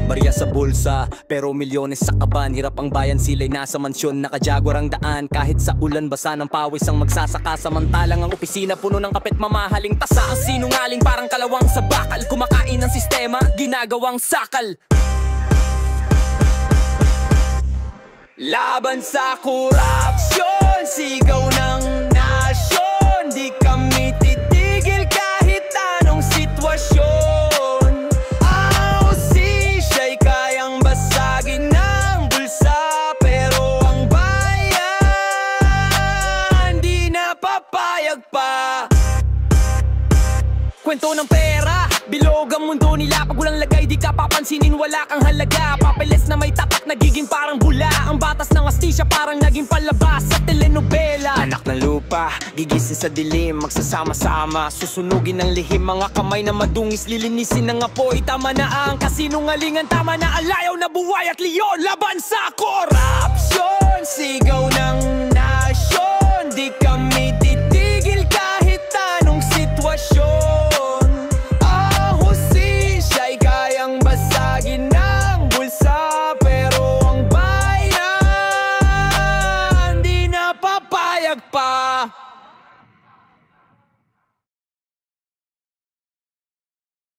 Barya sa bulsa, pero milyones sa kaban. Hirap ang bayan, sila'y nasa mansyon, nakajaguar ang daan. Kahit sa ulan, basa ng pawis ang magsasaka. Samantalang ang opisina puno ng kapit, mamahaling tasa. Ang sinungaling parang kalawang sa bakal, kumakain ng sistema, ginagawang sakal. Laban sa korupsyon, sigaw ng nasyon. Di kami titigil kahit anong sitwasyon. Kwento ng pera, bilog ang mundo nila. Pag walang lagay di ka papansinin, wala kang halaga. Papeles na may tatak, nagiging parang bula. Ang batas ng astisya parang naging palabas sa telenovela. Anak ng lupa, gigising sa dilim, magsasama-sama, susunugin ng lihim. Mga kamay na madungis, lilinisin ng apoy. Tama na ang kasinungalingan, tama na alayaw na buhay at leon. Laban sa korupsyon, sigaw ng nasyon. Di kami titigil kahit anong sitwasyon. Pero ang bayan di napapayag pa.